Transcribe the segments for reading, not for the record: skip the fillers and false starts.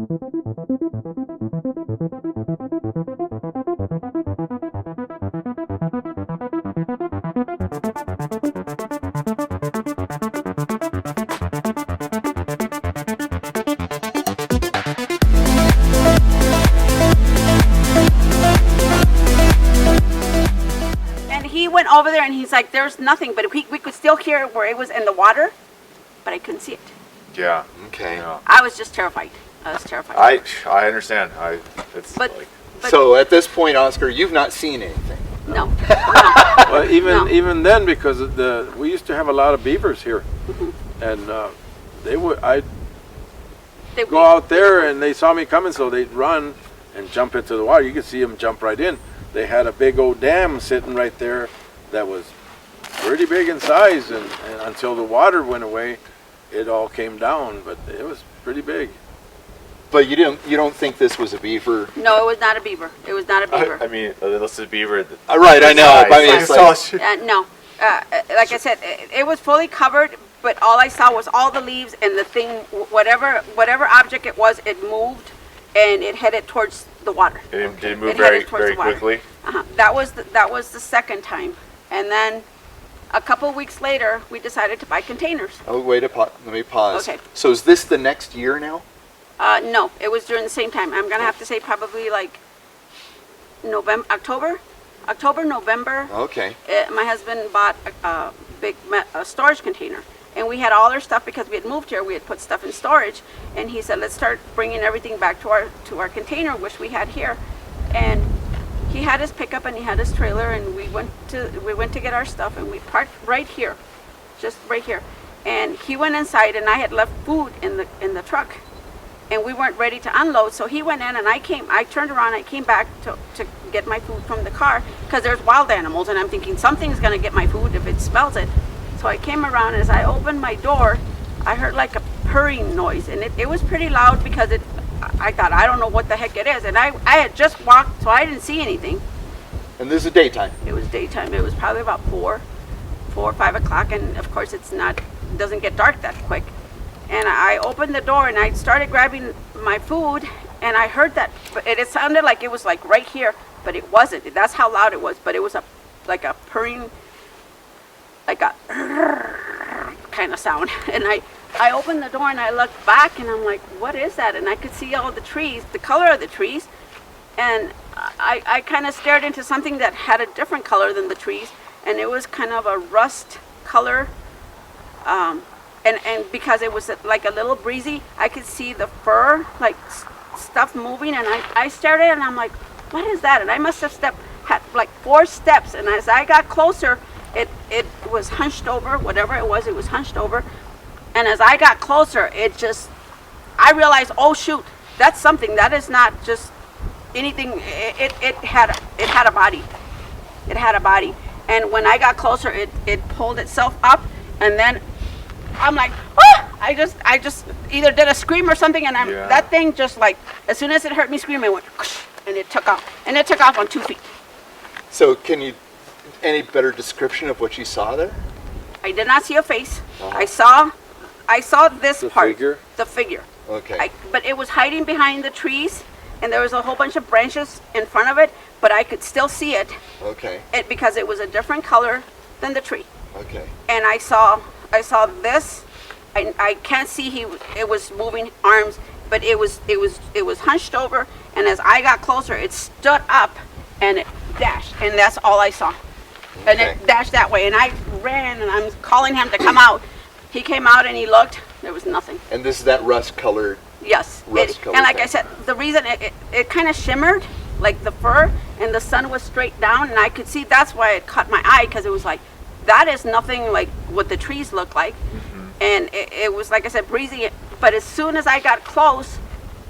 He went over there and he's like, there's nothing, but we could still hear where it was in the water, but I couldn't see it. Yeah. Okay. Yeah. I was just terrified. I was terrified. I understand. So at this point, Oscar, you've not seen anything. No. Well, even then, because we used to have a lot of beavers here, and I'd go out there and they saw me coming, so they'd run and jump into the water. You could see them jump right in. They had a big old dam sitting right there that was pretty big in size, and until the water went away, it all came down, but it was pretty big. But you don't think this was a beaver? No, it was not a beaver. It was not a beaver. I mean, this is a beaver. Right, I know. I mean, it's like, no. Like I said, it was fully covered, but all I saw was all the leaves and the thing, whatever object it was, it moved and it headed towards the water. Did it move very quickly? That was the second time, and then a couple of weeks later, we decided to buy containers. oh, let me pause. Okay. So is this the next year now? No, it was during the same time. I'm gonna have to say probably like October, November. Okay. My husband bought a big storage container, and we had all our stuff because we had moved here. We had put stuff in storage, and he said, "Let's start bringing everything back to our container, which we had here." And he had his pickup and he had his trailer, and we went to get our stuff, and we parked right here, just right here. And he went inside, and I had left food in the truck, and we weren't ready to unload. So he went in, and I turned around, I came back to get my food from the car, because there's wild animals, and I'm thinking something's gonna get my food if it smells it. So I came around, and as I opened my door, I heard like a purring noise, and it was pretty loud because I thought, I don't know what the heck it is. And I had just walked, so I didn't see anything. And this is daytime? It was daytime. It was probably about 4 or 5 o'clock, and of course it doesn't get dark that quick. And I opened the door, and I started grabbing my food, and I heard that, but it sounded like it was like right here, but it wasn't. That's how loud it was, but it was like a purring, like a kind of sound. And I opened the door and I looked back, and I'm like, what is that? And I could see all the trees, the color of the trees, and I kind of stared into something that had a different color than the trees, and it was kind of a rust color, and because it was like a little breezy, I could see the fur, like stuff moving, and I stared at it, and I'm like, what is that? And I must have had like 4 steps, and as I got closer, it was hunched over, whatever it was hunched over. And as I got closer, I realized, oh shoot, that's something. That is not just anything. It had a body. It had a body. And when I got closer, it pulled itself up, and then I'm like, ah! I just either did a scream or something, and that thing just like, as soon as it heard me scream, it went, and it took off. And it took off on 2 feet. So any better description of what you saw there? I did not see a face. I saw this part. The figure. Okay. But it was hiding behind the trees, and there was a whole bunch of branches in front of it, but I could still see it. Okay. Because it was a different color than the tree. Okay. And I saw this. I can't see it was moving arms, but it was hunched over, and as I got closer, it stood up and it dashed, and that's all I saw. Okay. And it dashed that way, and I ran, and I'm calling him to come out. He came out and he looked. There was nothing. And this is that rust-colored. Yes. And like I said, the reason it kind of shimmered, like the fur, and the sun was straight down, and I could see. That's why it caught my eye, because it was like, that is nothing like what the trees look like. Mm-hmm. And it was, like I said, breezy. But as soon as I got close,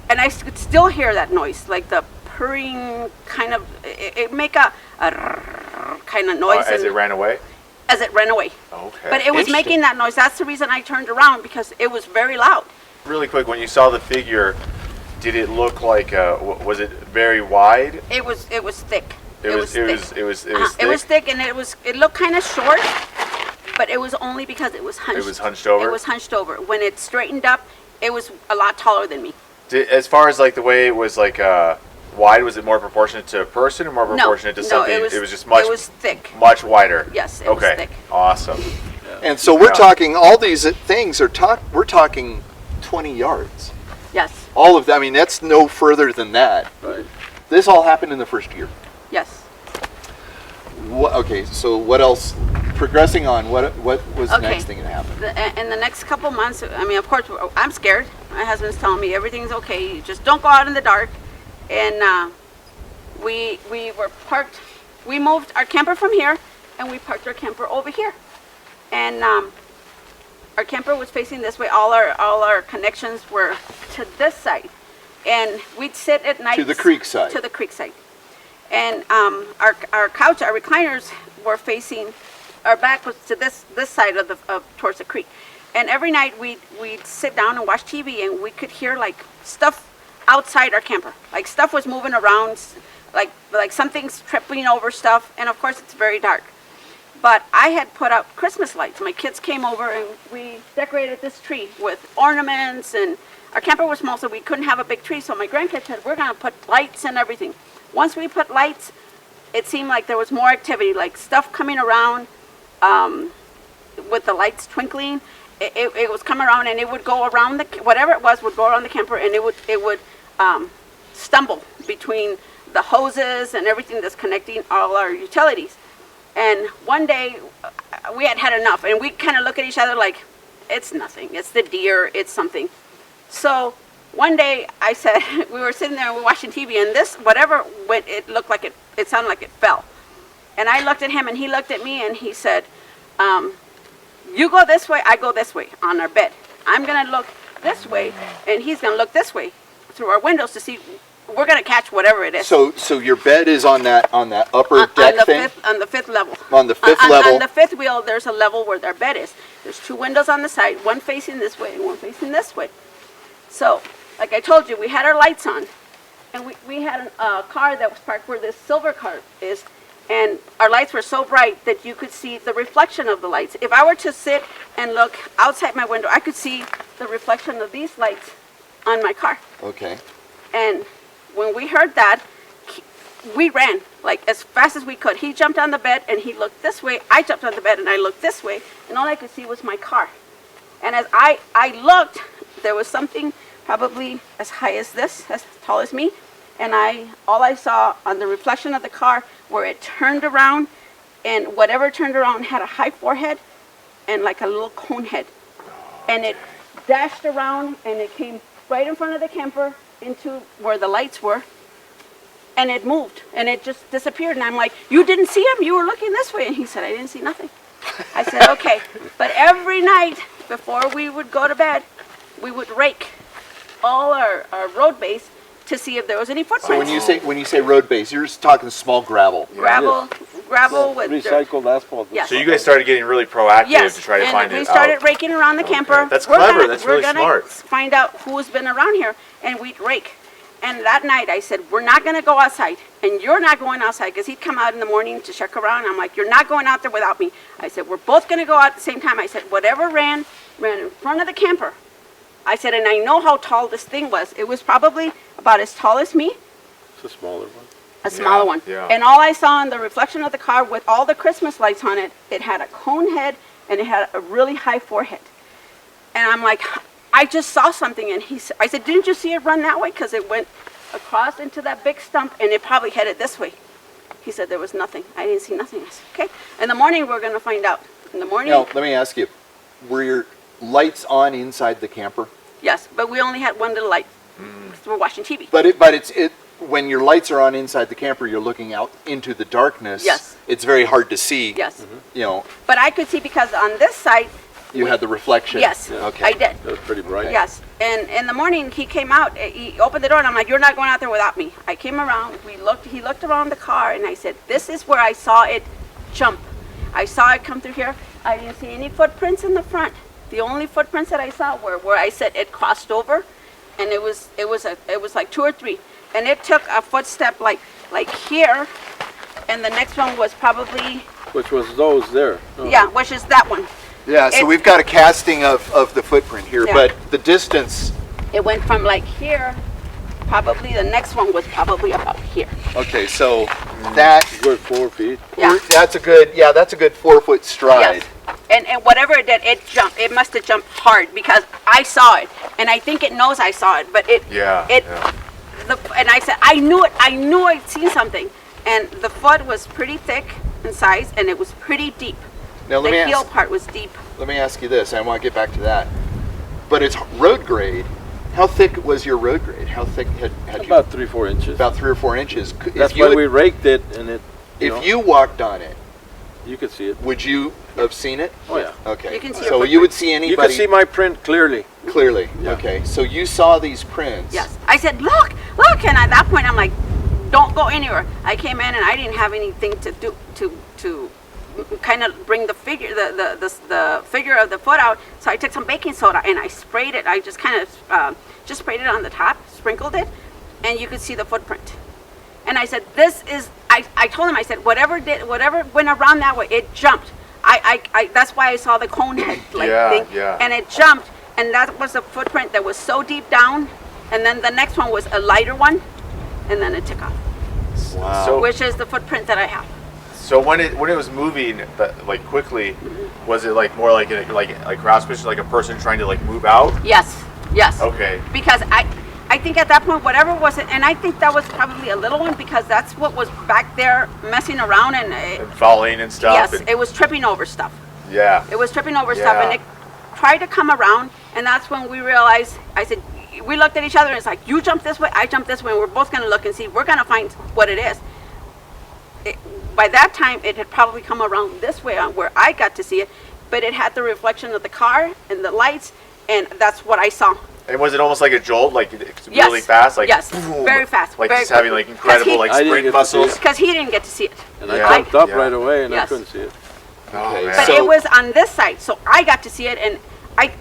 and I could still hear that noise, like the purring kind of. It make a kind of noise. As it ran away. As it ran away. Okay. But it was making that noise. That's the reason I turned around, because it was very loud. Really quick, when you saw the figure, did it look like was it very wide? It was thick. It was thick. It was thick, and it looked kind of short, but it was only because it was hunched. It was hunched over. It was hunched over. When it straightened up, it was a lot taller than me. As far as like the way it was like wide, was it more proportionate to a person or more proportionate to something? it was just much. It was thick. Much wider. Yes, it was thick. Awesome. And so we're Yeah. talking, all these things are we're talking 20 yards. Yes, All of that, I mean, that's no further than that. Right. This all happened in the first year. yes. Okay, so what else? Progressing on, what was the Okay. next thing that happened? In the next couple months, I mean, of course, I'm scared. My husband's telling me everything's okay. You just don't go out in the dark. And we were parked. We moved our camper from here, and we parked our camper over here. And our camper was facing this way. All our connections were to this side, and we'd sit at night To the creek side. To the creek side, and our couch, our recliners were facing. Our back was to this side of towards the creek, and every night we'd sit down and watch TV, and we could hear like stuff outside our camper, like stuff was moving around, like something's tripping over stuff, and of course it's very dark. But I had put up Christmas lights. My kids came over and we decorated this tree with ornaments, and our camper was small, so we couldn't have a big tree. So my grandkids said, we're gonna put lights and everything. Once we put lights, it seemed like there was more activity, like stuff coming around with the lights twinkling. It was coming around, and it would go around whatever it was would go around the camper, and it would stumble between the hoses and everything that's connecting all our utilities. And one day we had had enough, and we kind of look at each other like, it's nothing, it's the deer, it's something. So one day I said, we were sitting there and we were watching TV, and this, whatever went, it looked like it sounded like it fell. And I looked at him, and he looked at me, and he said, you go this way, I go this way on our bed. I'm gonna look this way, and he's gonna look this way through our windows to see, we're gonna catch whatever it is. So your bed is on that upper deck thing? On the fifth level. On the fifth level? On the fifth wheel, there's a level where their bed is. There's two windows on the side, one facing this way and one facing this way. So, like I told you, we had our lights on, and we had a car that was parked where this silver car is, and our lights were so bright that you could see the reflection of the lights. If I were to sit and look outside my window, I could see the reflection of these lights on my car. Okay. And when we heard that, we ran like as fast as we could. He jumped on the bed and he looked this way. I jumped on the bed and I looked this way, and all I could see was my car. And as I looked, there was something probably as high as this, as tall as me, and all I saw on the reflection of the car where it turned around, and whatever turned around had a high forehead and like a little cone head. And it dashed around and it came right in front of the camper into where the lights were, and it moved and it just disappeared. And I'm like, you didn't see him? You were looking this way. And he said, I didn't see nothing. I said, okay. But every night before we would go to bed, we would rake all our road base to see if there was any footprints. So when you say road base, you're just talking small gravel. Gravel with dirt. Recycled asphalt. Yes. So you guys started getting really proactive Yes, to try to and find we it started out. raking around the camper. That's We're clever. gonna- That's really We're smart. gonna find out who's been around here, and we'd rake. And that night I said, we're not gonna go outside, and you're not going outside, because he'd come out in the morning to check around. I'm like, you're not going out there without me. I said, we're both gonna go out at the same time. I said, whatever ran in front of the camper. I said, and I know how tall this thing was. It was probably about as tall as me. It's a smaller one. A smaller one. yeah. And all I saw in the reflection of the car with all the Christmas lights on it, it had a cone head and it had a really high forehead. And I'm like, I just saw something. And I said, didn't you see it run that way? Because it went across into that big stump and it probably headed this way. He said there was nothing. I didn't see nothing. I said, okay. In the morning, we're going to find out. In the morning? Now, let me ask you, were your lights on inside the camper? Yes, but we only had one little light. Because we're watching TV. But when your lights are on inside the camper, you're looking out into the darkness. Yes. It's very hard to see. Yes. You know, But I could see because on this side, you had the reflection. yes, Okay. I did. That was pretty bright. Yes, and in the morning he came out, he opened the door and I'm like, you're not going out there without me. I came around, he looked around the car and I said, this is where I saw it jump. I saw it come through here. I didn't see any footprints in the front. The only footprints that I saw were where I said it crossed over, and it was like 2 or 3. And it took a footstep like here, and the next one was probably, Which was those there. Oh. yeah, which is that one. Yeah, so It- we've got a casting of the footprint here, Yeah. but the distance It went from like here, probably the next one was probably about here. Okay, so that Good 4 feet. Yeah. that's a good 4 foot stride. Yes. And whatever it did, it jumped. It must have jumped hard because I saw it, and I think it knows I saw it. But it, Yeah, it, yeah. and I said I knew it. I knew I'd seen something, and the foot was pretty thick in size, and it was pretty deep. Now let me The heel ask. part was deep. Let me ask you this. I want to get back to that. But it's road grade. How thick was your road grade? How thick had you? About 3-4 inches. About 3 or 4 inches. That's why we raked it, and it. If you walked on it, you could see it. would you have seen it? Oh yeah. Okay. You can see so your you would see anybody You could see my print clearly. clearly. Yeah. Okay. So you saw these prints. Yes. I said, look, and at that point I'm like, don't go anywhere. I came in and I didn't have anything to do to kind of bring the figure the figure of the foot out. So I took some baking soda and I sprayed it. I just kind of just sprayed it on the top, sprinkled it, and you could see the footprint. And I said, this is. I told him, I said, whatever went around that way, it jumped. I that's why I saw the cone head thing, Yeah. and it jumped, and that was a footprint that was so deep down. And then the next one was a lighter one, and then it took off, Wow. So, which is the footprint that I have. so when it was moving, like quickly, was it like more like like cross vision, like a person trying to like move out? Yes. Okay. Because I think at that point, whatever was it, and I think that was probably a little one because that's what was back there messing around and And falling and stuff. yes, and- it was tripping over stuff. yeah. It was tripping over stuff, and Yeah. it tried to come around, and that's when we realized. I said, we looked at each other, and it's like, you jump this way, I jump this way, and we're both going to look and see. We're going to find what it is. By that time, it had probably come around this way on where I got to see it, but it had the reflection of the car and the lights, and that's what I saw. And was it almost like a jolt, like it's Yes. really fast, like Yes, boom, very fast, like very just having quick. like incredible 'Cause he- like I didn't sprint get to see muscles. Because he didn't get to see it. And Yeah. I jumped up Yeah. right away, and I Yes. couldn't see it. Oh, Okay, man. But So- it was on this side, so I got to see it, and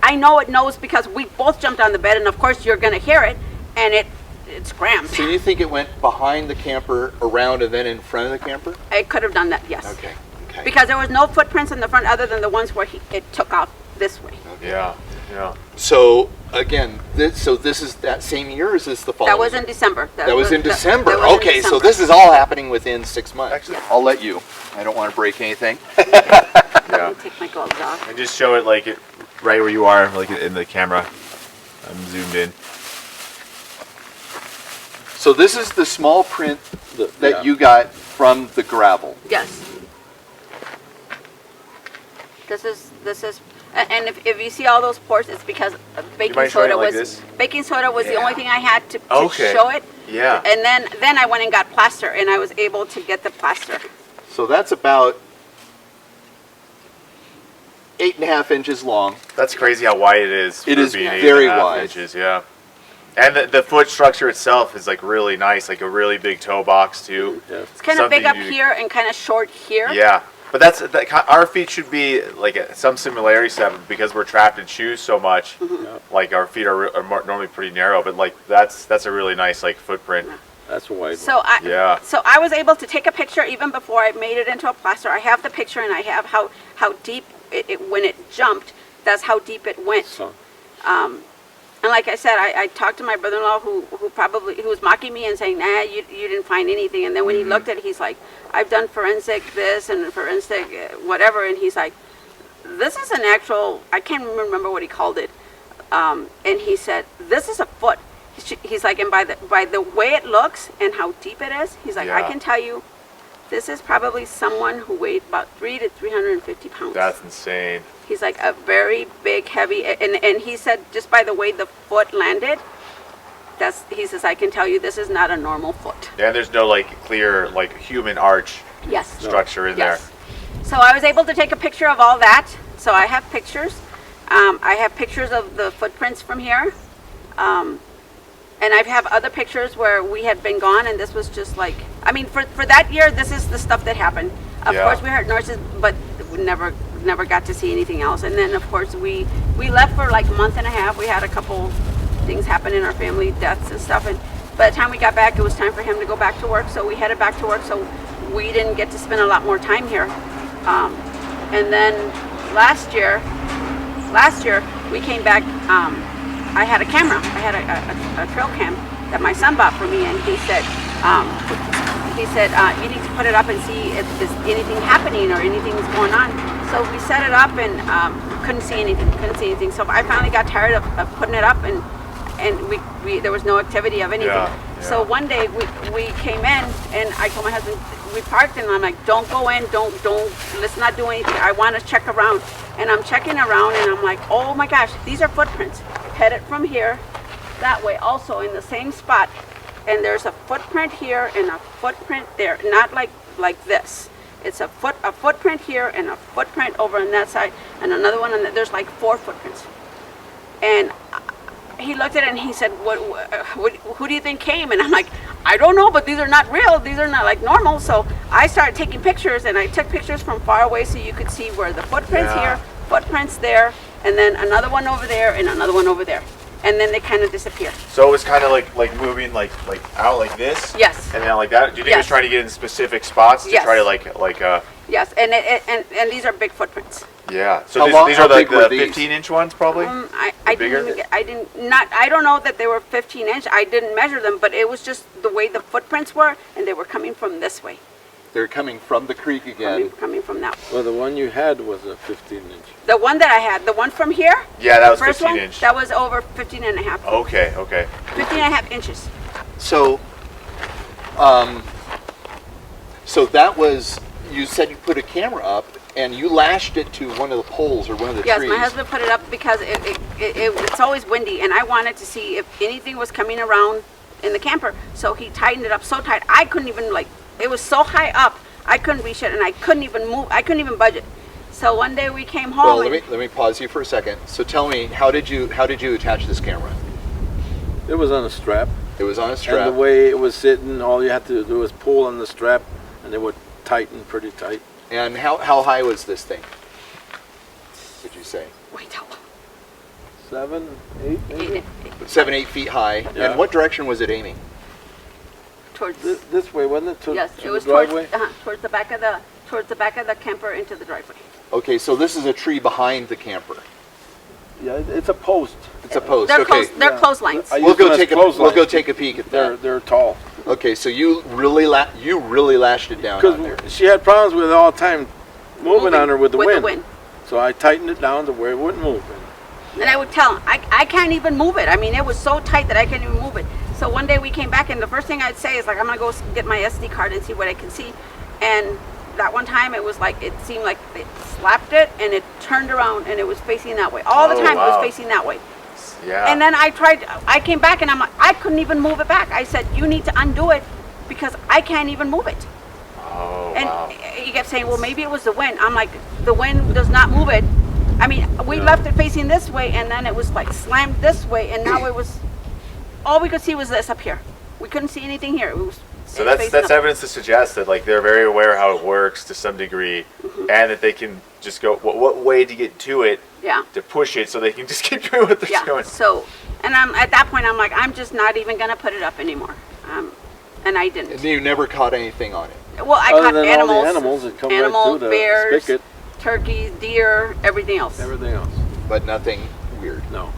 I know it knows because we both jumped on the bed, and of course you're going to hear it, and it scrammed. So you think it went behind the camper, around, and then in front of the camper? It could have done that, yes. Okay. Okay. Because there was no footprints in the front other than the ones where it took off this way. Yeah. Yeah. So again, this is that same year, or is this the following? That was in December. That was in December. that was in Okay, so December. this is all happening within 6 months. Excellent. I'll let you. I don't want to break anything. Let me take my gloves off. And just show it like it right where you are, like in the camera. I'm zoomed in. So this is the small print that Yeah. you got from the gravel. Yes. This is, and if you see all those pores, it's because baking mind showing soda it like was this? baking soda was the Yeah. only thing I had to Okay. show it. Yeah. And then I went and got plaster, and I was able to get the plaster. So that's about 8.5 inches long. That's crazy how wide it is. It for is being very 8.5 wide. Inches, yeah. And the foot structure itself is like really nice, like a really big toe box too. Yeah. It's kind of big up Something you- here and kind of short here. Yeah, but our feet should be like some similarities to that because we're trapped in shoes so much. Mm-hmm. Yeah. Like our feet are normally pretty narrow, but like that's a really nice like footprint. That's a wide one. So Yeah. I was able to take a picture even before I made it into a plaster. I have the picture, and I have how deep it when it jumped. That's how deep it went. So, And like I said, I talked to my brother-in-law who was mocking me and saying, nah, you didn't find anything. And then when he looked at it, he's like, I've done forensic this and forensic whatever. And he's like, this is an actual, I can't remember what he called it. And he said, this is a foot. He's like, and by the way it looks and how deep it is, he's like, I Yeah. can tell you, this is probably someone who weighed about 300 to 350 pounds. That's insane. He's like a very big, heavy, and he said just by the way the foot landed, he says, I can tell you this is not a normal foot. Yeah, and there's no like clear like human arch Yes. structure in Yes. So I was able to take a picture of all that. So I have pictures. I have pictures of the footprints from here. And I have other pictures where we had been gone, and this was just like, I mean, for that year, this is the stuff that happened. Of Yeah. course, we heard noises, but we never got to see anything else. And then, of course, we left for like a month and a half. We had a couple things happen in our family, deaths and stuff. And by the time we got back, it was time for him to go back to work. So we headed back to work. So we didn't get to spend a lot more time here. And then last year we came back I had a camera. I had a trail cam that my son bought for me, and he said, you need to put it up and see if there's anything happening or anything's going on. So we set it up and couldn't see anything. So I finally got tired of putting it up, and we there was no activity of anything. Yeah. So one day we came in, and I told my husband, we parked, and I'm like, don't go in, don't, let's not do anything. I want to check around. And I'm checking around, and I'm like, oh my gosh, these are footprints headed from here that way, also in the same spot. And there's a footprint here and a footprint there, not like this. It's a footprint here and a footprint over on that side, and another one on that. There's like 4 footprints. And he looked at it and he said, who do you think came? And I'm like, I don't know, but these are not real. These are not like normal. So I started taking pictures, and I took pictures from far away so you could see where the footprints here, footprints there, and then another one over there and another one over there. And then they kind of disappear. So it was kind of like moving like out like this? Yes. And then like that? Do you think it was trying to get in specific spots to try to like Yes, and these are big footprints. Yeah. So these how are like big were the these? 15-inch ones probably? I don't know that they were 15-inch. I didn't measure them, but it was just the way the footprints were, and they were coming from this way. They're coming from the creek again. Coming from that way. Well, the one you had was a 15-inch. The one that I had, the one from here? Yeah, that was the first 15-inch. That was over 15 and a half. Okay. 15 and a half inches. So, so that was, you said you put a camera up and you lashed it to one of the poles or one of the trees. Yes, my husband put it up because it's always windy, and I wanted to see if anything was coming around in the camper. So he tightened it up so tight, I couldn't even it was so high up, I couldn't reach it, and I couldn't even move. I couldn't even budge it. So one day we came home. Well, let me pause you for a second. So tell me, how did you attach this camera? It was on a strap. It was on a strap. And the way it was sitting, all you had to do was pull on the strap, and it would tighten pretty tight. And how high was this thing, would you say? Wait, how? 7, 8, maybe? 7, 8 feet high. Yeah. And what direction was it aiming? Towards This way, wasn't it? yes, to it was the driveway? towards the back of the camper into the driveway. Okay, so this is a tree behind the camper. Yeah, it's a post. It's a post. They're okay. They're clotheslines. I We'll use them go as take a peek at that. They're tall. Okay, so you really lashed it down on there. Because she had problems with it all the time moving on her with the wind. So I tightened it down to where it wouldn't move. And I would tell him, I can't even move it. I mean, it was so tight that I couldn't even move it. So one day we came back, and the first thing I'd say is like, I'm gonna go get my SD card and see what I can see. And that one time it was like, it seemed like it slapped it and it turned around and it was facing that way. All the time it was facing that way. Yeah. And then I came back and I'm like, I couldn't even move it back. I said, you need to undo it because I can't even move it. Oh, And wow. he kept saying, well, maybe it was the wind. I'm like, the wind does not move it. I mean, we left it facing this way, and then it was like slammed this way, and now it was, all we could see was this up here. We couldn't see anything here. It was So that's evidence to suggest that like they're very aware how it works to some degree, and that they can just go what way to get to it, to push it, so they can just keep doing what they're doing. So, and I'm at that point, I'm like, I'm just not even gonna put it up anymore, and I didn't. And you never caught anything on it. Well, I caught All the animals that come right through the bears, spigot. turkeys, deer, everything else. Everything else. But nothing weird. No.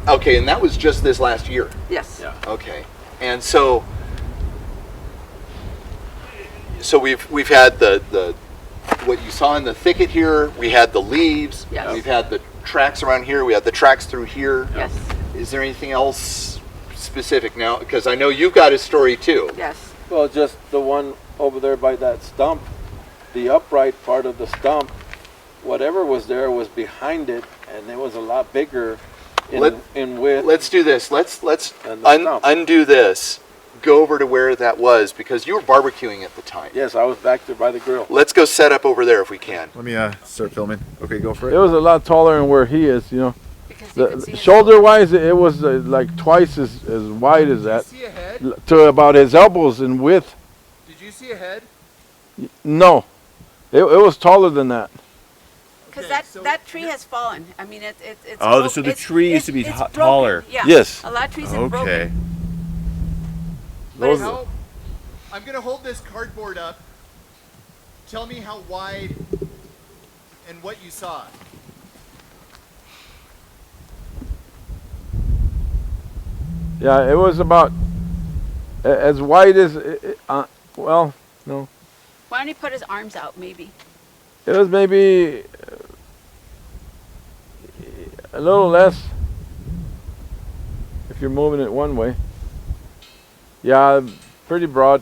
Okay, and that was just this last year. Yes. Yeah. Okay, and so we've had the what you saw in the thicket here. We had the leaves. Yes. We've had the tracks around here. We had the tracks through here. Yes. Is there anything else specific now? Because I know you've got a story too. Yes. Well, just the one over there by that stump, the upright part of the stump, whatever was there was behind it, and it was a lot bigger in width. Let's do this. Let's And the stump. undo this. Go over to where that was, because you were barbecuing at the time. Yes, I was back there by the grill. Let's go set up over there if we can. Let me start filming. Okay, go for It was a lot taller than where he is, you know. Because you can see his- Shoulder-wise, it was like twice as wide as that, Did you see a head? to about his elbows in width. Did you see a head? No, it was taller than that. Because Okay, that tree has fallen. I mean, it's Oh, broke- so the it's- tree used to be it's broken. taller. Yeah. Yes. A lot of trees have broken. Okay. But it's, How, I'm gonna hold this cardboard up. Tell me how wide and what you saw. Yeah, it was about as wide as, well, no. Why don't he put his arms out, maybe? It was maybe a little less if you're moving it one way. Yeah, pretty broad.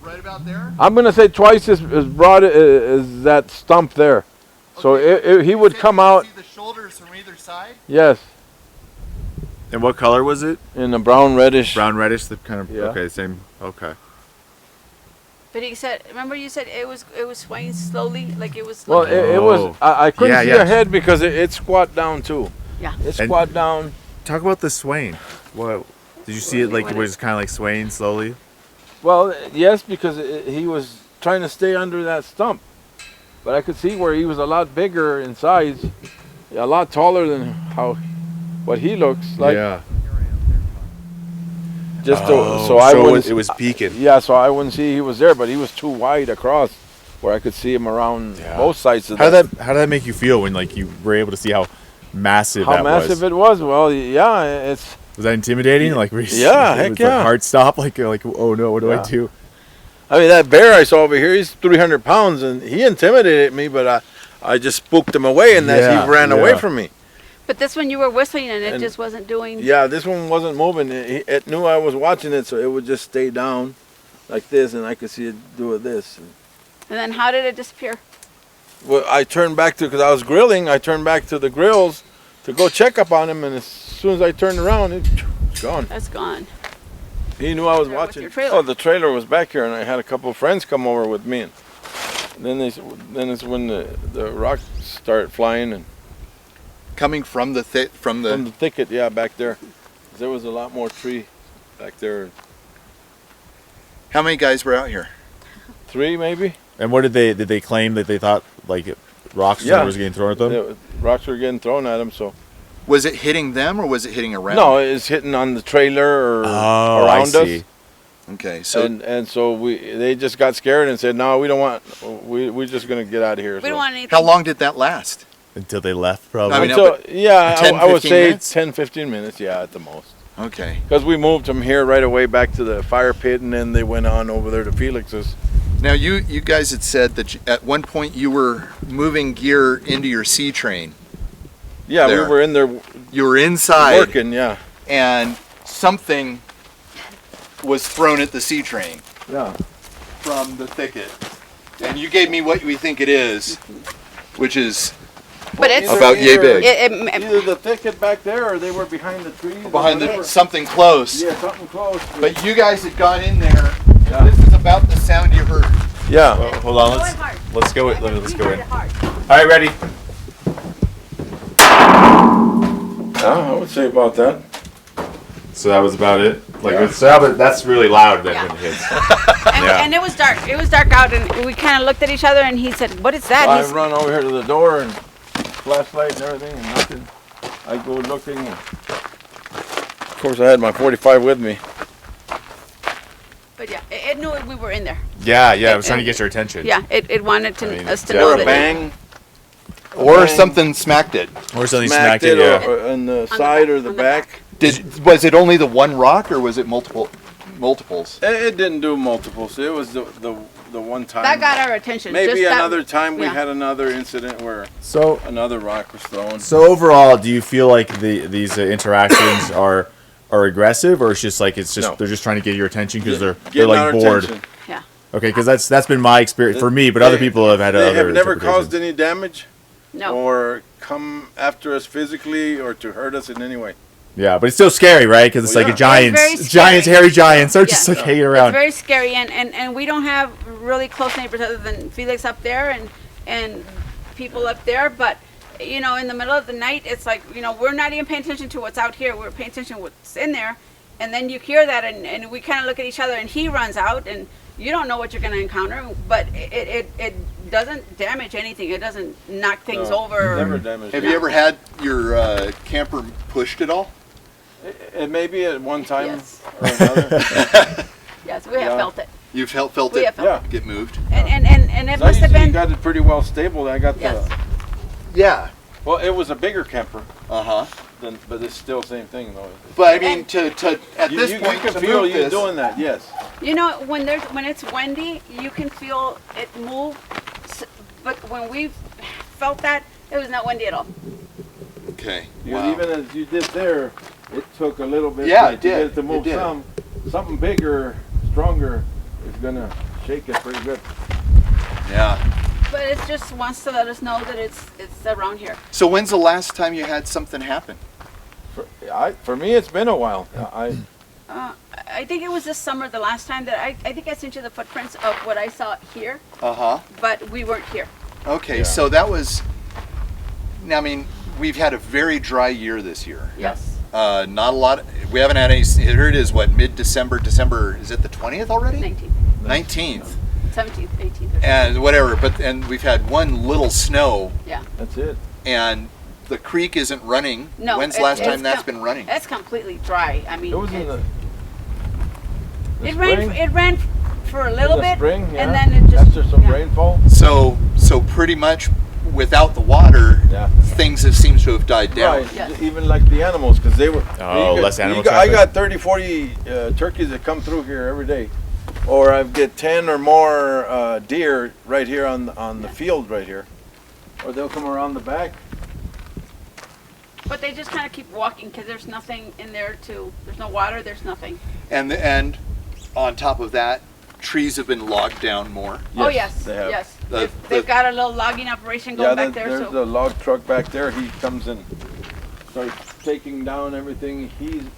Right about there? I'm going to say twice as broad as that stump there. So he would come out. See the shoulders from either side? Yes. And what color was it? In a brown reddish. Brown reddish, the kind of, Yeah. okay, same, okay. But he said, remember you said it was swaying slowly, like it was. Well, Like, it was. I couldn't see Yeah. ahead because it squat down too. yeah. It And- squat down. Talk about the swaying. What, did you see it like it was kind of like swaying slowly? Well, yes, because he was trying to stay under that stump. But I could see where he was a lot bigger in size, a lot taller than what he looks like. Yeah. Just Oh, so I wouldn't. it was peaking. Yeah, so I wouldn't see he was there, but he was too wide across where I could see him around Yeah. both sides of How did that make you feel when like you were able to see how massive How that massive was? it was. Well, yeah, it's. Was that intimidating? Like, were you, Yeah, it heck was, yeah. Like, heart stop. Like, oh no, what do I Yeah. do? I mean, that bear I saw over here, he's 300 pounds, and he intimidated me, but I just spooked him away, and Yeah, he ran away yeah. from me. But this one you were whistling and it And- just wasn't doing. Yeah, this one wasn't moving. It knew I was watching it, so it would just stay down like this, and I could see it do this. And then how did it disappear? Well, I turned back because I was grilling. I turned back to the grills to go check up on him, and as soon as I turned around, it's gone. That's gone. He knew I was What's watching. your trailer? Oh, the trailer was back here, and I had a couple of friends come over with me. And then it's when the rocks start flying and Coming from the from the thicket, yeah, back there. There was a lot more tree back there. How many guys were out here? 3 maybe. And what did they claim that they thought like rocks Yeah. was getting thrown at them? Rocks were getting thrown at them, so. Was it hitting them or was it hitting around? No, it's hitting on the trailer or Oh, I around see. us. Okay, so And so they just got scared and said, no, we don't want. We're just gonna get out of here. We So- don't want anything. how long did that last? Until they left, probably. I mean, Until, yeah, 10, I would 15 say minutes? 10, 15 minutes, yeah, at the most. Okay. Because we moved them here right away back to the fire pit, and then they went on over there to Felix's. Now you guys had said that at one point you were moving gear into your sea train. Yeah, There. we were in there You were inside working, yeah. and something was thrown at the sea train Yeah. from the thicket. And you gave me what we think it is, which is But it's About yay big. Either the thicket back there, or they were behind the trees. or behind whatever. something close. Yeah, something close. But you guys had gone in there. Yeah. This is about the sound you heard. Yeah. Well, hold on, Going hard. let's go. Let's We go heard in. it hard. All right, ready. I would say about that. So that was about it. Like Yeah. but that's really loud then Yeah. when it hits. And, Yeah. and it was dark. It was dark out, and we kind of looked at each other, and he said, "What is that?" I He's, run over here to the door and flashlight and everything, and nothing. I go looking. And of course, I had my 45 with me. but yeah, it knew we were in there. Yeah, I was trying to get your attention. Yeah, it wanted to, I mean, us to yeah, know or a that. Bang. Or Bang. something smacked it. Or something Smacked smacked it. Yeah. or on the the side back, or the on the back. Was it only the one rock or was it multiples? It didn't do multiples. It was the one time. That got our attention. Maybe Just that- another time we yeah. had another incident where So another rock was thrown. overall, do you feel like these interactions are aggressive, or it's just like No. they're just trying to get your attention because they're Getting like our bored? attention. Yeah. Okay, because that's been my experience for me, but other people have had They other have never interpretations. caused any damage No. or come after us physically or to hurt us in any way. Yeah, but it's still scary, right? Because it's Well, like yeah. a giant, It's very giants, scary. hairy giants. They're just Yeah. like hanging It's around. very scary, and we don't have really close neighbors other than Felix up there and people up there. But you know, in the middle of the night, it's like, you know, we're not even paying attention to what's out here. We're paying attention to what's in there, and then you hear that, and we kind of look at each other, and he runs out, and you don't know what you're going to encounter, but it doesn't damage anything. It doesn't knock things No, over. Never damaged. Have you ever had your camper pushed at all? It may be at one time Yes. or another. Yes, we have Yeah. felt it. You've felt We it have felt Yeah. get moved? And it I must have usually been. got it pretty well stable. I got Yes. Yeah. well, it was a bigger camper. Uh-huh. but it's still the same thing though. But I mean, to at You, this you, point, you can to feel move you this, doing that, yes. You know, when it's windy, you can feel it move. But when we felt that, it was not windy at all. Okay. Because Wow. even as you did there, it took a little bit Yeah, to it get did. it to move It did. some. Something bigger, stronger is gonna shake it pretty good. Yeah. But it just wants to let us know that it's around here. So when's the last time you had something happen? For me, it's been a while. I think it was this summer, the last time that I think I sent you the footprints of what I saw here, Uh-huh. but we weren't here. Okay, Yeah. so that was, I mean, we've had a very dry year this year. Yes. Not a lot, we haven't had any, here it is, what, mid-December, is it the 20th already? 19th, 19th. 17th, 18th. And whatever, and we've had one little snow, Yeah. That's it. and the creek isn't running. No. When's the last it's time that's been running? It's completely dry. I mean, It was in the it spring. ran for a little in the bit, spring, yeah. and then it just after some yeah. rainfall. So pretty much without the water, Yeah. things have seems to have died down. Right, Yes. even like the animals, because they were. Oh, less animal I traffic? got 30, 40 turkeys that come through here every day, or I get 10 or more deer right here on the field right here, or they'll come around the back. But they just kind of keep walking because there's nothing in there there's no water, there's nothing. And on top of that, trees have been logged down more. Oh yes, they have. yes. The- They've got a little logging operation going back there. There's So a log truck back there. He comes and starts taking down everything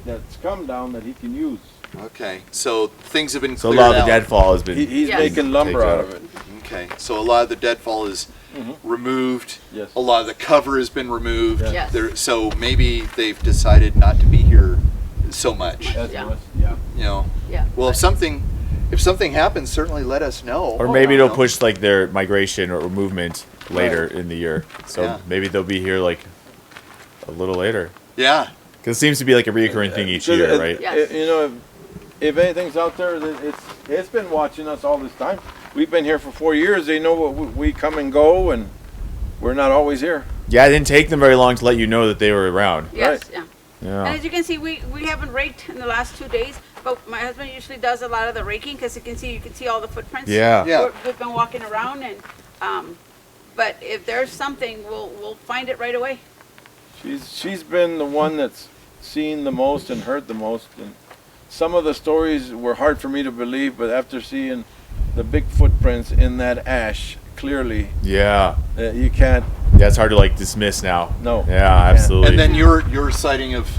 that's come down that he can use. Okay, so things have been So a cleared lot of the out. deadfall has been. He's Yes. making lumber Takes out out. of it. Okay, so a lot of the deadfall is Mhm. removed. Yes. A lot of the cover has been removed. Yeah. Yes. So maybe they've decided not to be here so much. That's Yeah. what- yeah. You know. yeah. Well, if something happens, certainly let us know. Or maybe You it'll know? push like their migration or movement later in the year. So Yeah. maybe they'll be here like a little later. Yeah. Because it seems to be like a recurring thing each Because year, right? Yes. You know, if anything's out there, it's been watching us all this time. We've been here for 4 years. They know what we come and go, and we're not always here. Yeah, it didn't take them very long to let you know that they were around. Yes, Right. yeah. Yeah. And as you can see, we haven't raked in the last 2 days, but my husband usually does a lot of the raking because you can see all the footprints. Yeah. Yeah. We've been walking around, and but if there's something, we'll find it right away. She's been the one that's seen the most and heard the most, and some of the stories were hard for me to believe, but after seeing the big footprints in that ash clearly, Yeah. you can't. Yeah, it's hard to like dismiss now. No. Yeah, absolutely. And then your sighting of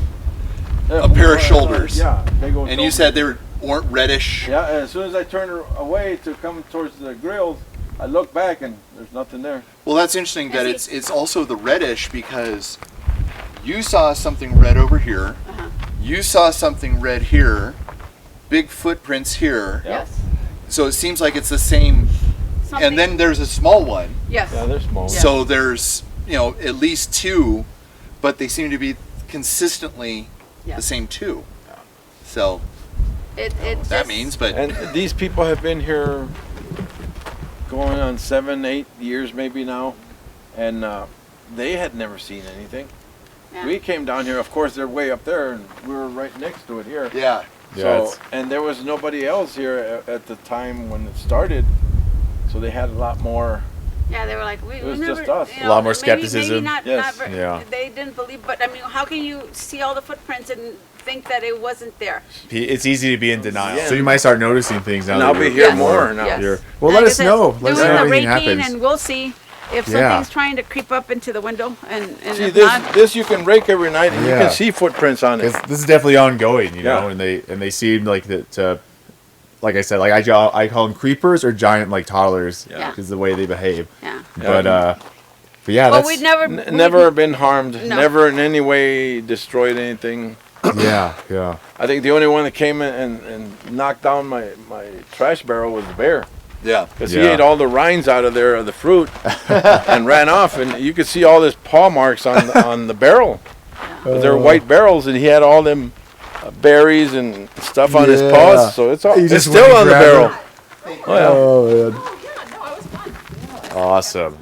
a pair of shoulders. Yeah, big old And you shoulders. said they weren't reddish. Yeah, as soon as I turned away to come towards the grills, I look back and there's nothing there. Well, that's interesting that Is it's also the reddish because you saw something red over here. Uh-huh. You saw something red here. Big footprints here. Yeah. Yes. So it seems like it's the same. Something, And then there's a small one. yes. Yeah, they're small. Yeah. So there's, at least two, but they seem to be consistently Yeah. the same two. So It that just- means, but And these people have been here going on 7, 8 years maybe now, and they had never seen anything. Yeah. We came down here, of course they're way up there, and we were right next to it here. yeah. Yeah, So, it's- and there was nobody else here at the time when it started, so they had a lot more. Yeah, they were like, we was never, just us. you A lot more maybe skepticism. not, Yes. not very, Yeah. They didn't believe, but I mean, how can you see all the footprints and think that it wasn't there? It's easy to be in denial. Yeah. So you might start noticing things now. And that I'll be you're- here Yes. more now. Yes. You're- well, Like let I us said, know. Let us doing know the if anything raking, happens. and we'll see if Yeah. something's trying to creep up into the window, and See, if this not, this you can rake every night, and you Yeah. can see footprints on it. 'Cause this is definitely ongoing, you know, Yeah. and they seem like that. Like I said, like I call them creepers or giant like toddlers, Yeah. because the way they behave. yeah. But yeah, But that's we'd never, Never been harmed, No. never in any way destroyed anything. yeah. I think the only one that came in and knocked down my trash barrel was the bear. Yeah. Because he Yeah. ate all the rinds out of there of the fruit and ran off, and you could see all his paw marks on the barrel. But they were white barrels, and he had all them berries and stuff on his Yeah. paws, so it's You it's just still went on the and barrel. grabbed Oh yeah. Oh man, yeah, no, it was fun. awesome.